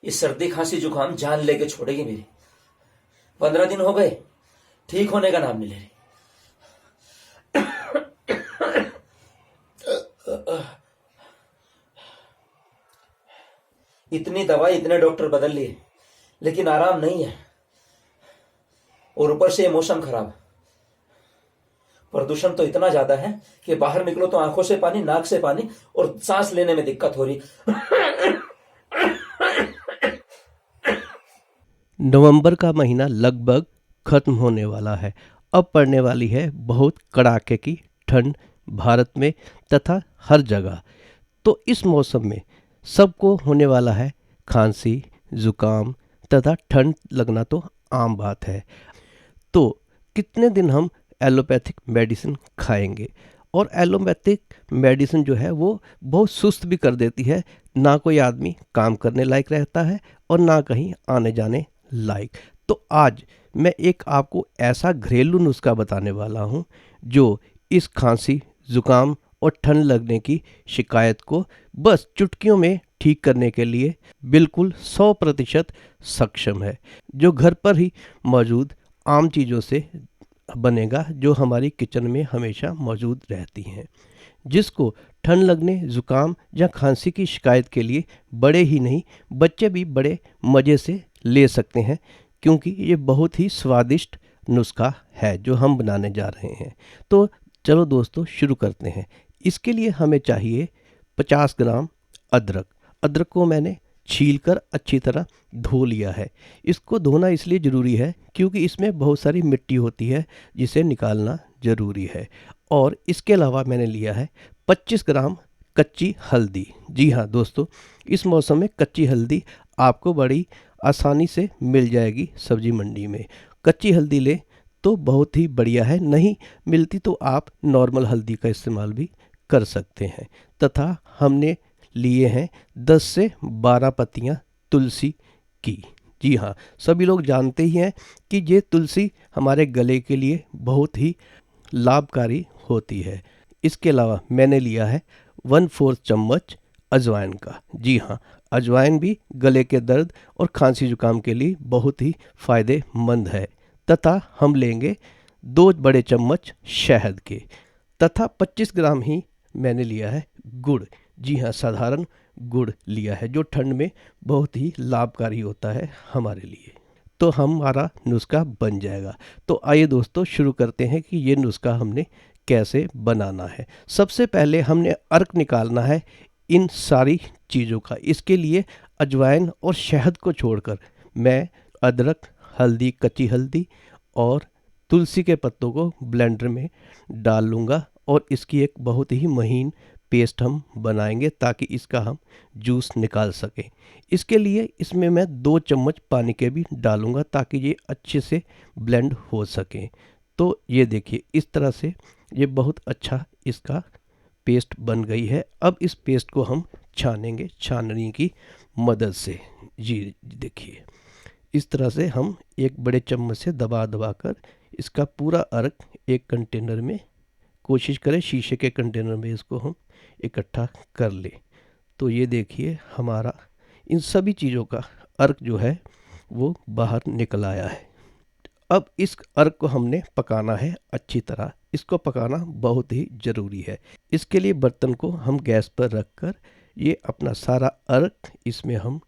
इस सर्दी खांसी जुकाम जान लेके छोड़ेगी मेरी। 15 दिन हो गए, ठीक होने का नाम नहीं ले रही। इतनी दवाई, इतने डॉक्टर बदल लिए, लेकिन आराम नहीं है। और ऊपर से ये मौसम खराब, प्रदूषण तो इतना ज्यादा है कि बाहर निकलो तो आंखों से पानी, नाक से पानी, और सांस लेने में दिक्कत हो रही। नवंबर का महीना लगभग खत्म होने वाला है। अब पड़ने वाली है बहुत कड़ाके की ठंड भारत में तथा हर जगह। तो इस मौसम में सबको होने वाला है खांसी, जुकाम तथा ठंड लगना तो आम बात है। तो कितने दिन हम एलोपैथिक मेडिसिन खाएंगे? और एलोपैथिक मेडिसिन जो है वो बहुत सुस्त भी कर देती है। ना कोई आदमी काम करने लायक रहता है और ना कहीं आने जाने लायक। तो आज मैं एक आपको ऐसा घरेलू नुस्खा बताने वाला हूँ जो इस खांसी, जुकाम और ठंड लगने की शिकायत को बस चुटकियों में ठीक करने के लिए बिल्कुल 100% सक्षम है। जो घर पर ही मौजूद आम चीज़ों से बनेगा, जो हमारी किचन में हमेशा मौजूद रहती हैं, जिसको ठंड लगने, जुकाम या खांसी की शिकायत के लिए बड़े ही नहीं, बच्चे भी बड़े मज़े से ले सकते हैं, क्योंकि ये बहुत ही स्वादिष्ट नुस्खा है जो हम बनाने जा रहे हैं। तो चलो दोस्तों शुरू करते हैं। इसके लिए हमें चाहिए 50 ग्राम अदरक। अदरक को मैंने छीलकर अच्छी तरह धो लिया है। इसको धोना इसलिए ज़रूरी है क्योंकि इसमें बहुत सारी मिट्टी होती है जिसे निकालना ज़रूरी है। और इसके अलावा मैंने लिया है 25 ग्राम कच्ची हल्दी। जी हाँ दोस्तों, इस मौसम में कच्ची हल्दी आपको बड़ी आसानी से मिल जाएगी सब्जी मंडी में। कच्ची हल्दी ले तो बहुत ही बढ़िया है, नहीं मिलती तो आप नॉर्मल हल्दी का इस्तेमाल भी कर सकते हैं। तथा हमने लिए हैं 10 से 12 पत्तियां तुलसी की। जी हाँ, सभी लोग जानते ही हैं कि ये तुलसी हमारे गले के लिए बहुत ही लाभकारी होती है। इसके अलावा मैंने लिया है 1/4 चम्मच अजवाइन का। जी हाँ, अजवाइन भी गले के दर्द और खांसी जुकाम के लिए बहुत ही फायदेमंद है। तथा हम लेंगे 2 बड़े चम्मच शहद के। तथा 25 ग्राम ही मैंने लिया है गुड़। जी हाँ, साधारण गुड़ लिया है जो ठंड में बहुत ही लाभकारी होता है हमारे लिए। तो हमारा नुस्खा बन जाएगा। तो आइए दोस्तों शुरू करते हैं कि ये नुस्खा हमने कैसे बनाना है। सबसे पहले हमने अर्क निकालना है इन सारी चीज़ों का। इसके लिए अजवाइन और शहद को छोड़कर मैं अदरक, हल्दी, कच्ची हल्दी और तुलसी के पत्तों को ब्लेंडर में डाल लूँगा और इसकी एक बहुत ही महीन पेस्ट हम बनाएंगे ताकि इसका हम जूस निकाल सकें। इसके लिए इसमें मैं 2 चम्मच पानी के भी डालूंगा ताकि ये अच्छे से ब्लेंड हो सके। तो ये देखिए इस तरह से ये बहुत अच्छा इसका पेस्ट बन गई है। अब इस पेस्ट को हम छानेंगे छाननी की मदद से। जी देखिए इस तरह से हम एक बड़े चम्मच से दबा दबा कर इसका पूरा अर्क एक कंटेनर में, कोशिश करें शीशे के कंटेनर में इसको हम इकट्ठा कर ले। तो ये देखिए हमारा इन सभी चीज़ों का अर्क जो है वो बाहर निकल आया है। अब इस अर्क को हमने पकाना है अच्छी तरह। इसको पकाना बहुत ही ज़रूरी है। इसके लिए बर्तन को हम गैस पर रख कर ये अपना सारा अर्क इसमें हम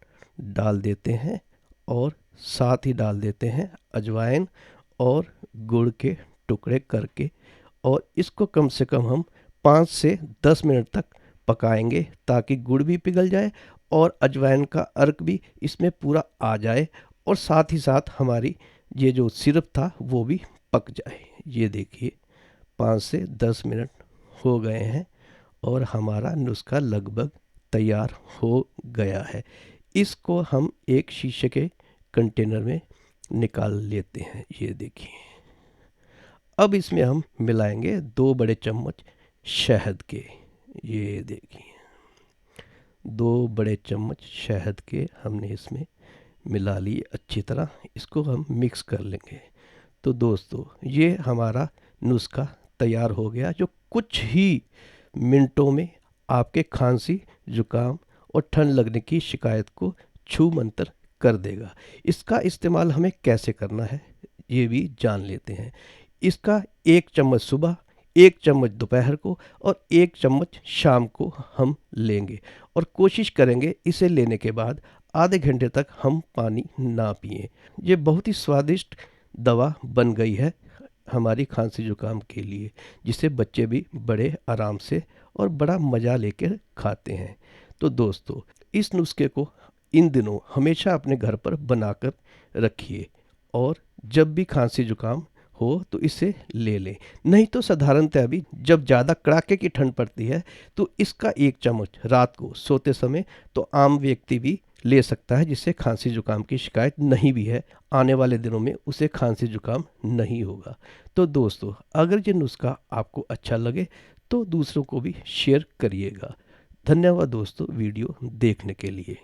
डाल देते हैं और साथ ही डाल देते हैं अजवाइन और गुड़ के टुकड़े करके। और इसको कम से कम हम 5 से 10 मिनट तक पकाएंगे ताकि गुड़ भी पिघल जाए और अजवाइन का अर्क भी इसमें पूरा आ जाए और साथ ही साथ हमारी ये जो सिरप था वो भी पक जाए। ये देखिए 5 से 10 मिनट हो गए हैं और हमारा नुस्खा लगभग तैयार हो गया है। इसको हम एक शीशे के कंटेनर में निकाल लेते हैं। ये देखिए अब इसमें हम मिलाएंगे 2 बड़े चम्मच शहद के। ये देखिए 2 बड़े चम्मच शहद के हमने इसमें मिला लिए अच्छी तरह। इसको हम मिक्स कर लेंगे। तो दोस्तों ये हमारा नुस्खा तैयार हो गया जो कुछ ही मिनटों में आपके खांसी, जुकाम और ठंड लगने की शिकायत को छू मंतर कर देगा। इसका इस्तेमाल हमें कैसे करना है ये भी जान लेते हैं। इसका 1 चम्मच सुबह, 1 चम्मच दोपहर को और 1 चम्मच शाम को हम लेंगे और कोशिश करेंगे इसे लेने के बाद आधे घंटे तक हम पानी ना पिएं। ये बहुत ही स्वादिष्ट दवा बन गई है हमारी खांसी जुकाम के लिए, जिसे बच्चे भी बड़े आराम से और बड़ा मज़ा लेकर खाते हैं। तो दोस्तों, इस नुस्खे को इन दिनों हमेशा अपने घर पर बनाकर रखिए और जब भी खांसी जुकाम हो तो इसे ले लें। नहीं तो साधारणतः भी जब ज़्यादा कड़ाके की ठंड पड़ती है तो इसका 1 चम्मच रात को सोते समय तो आम व्यक्ति भी ले सकता है, जिससे खांसी जुकाम की शिकायत नहीं भी है, आने वाले दिनों में उसे खांसी जुकाम नहीं होगा। तो दोस्तों, अगर ये नुस्खा आपको अच्छा लगे तो दूसरों को भी शेयर करिएगा। धन्यवाद दोस्तों वीडियो देखने के लिए।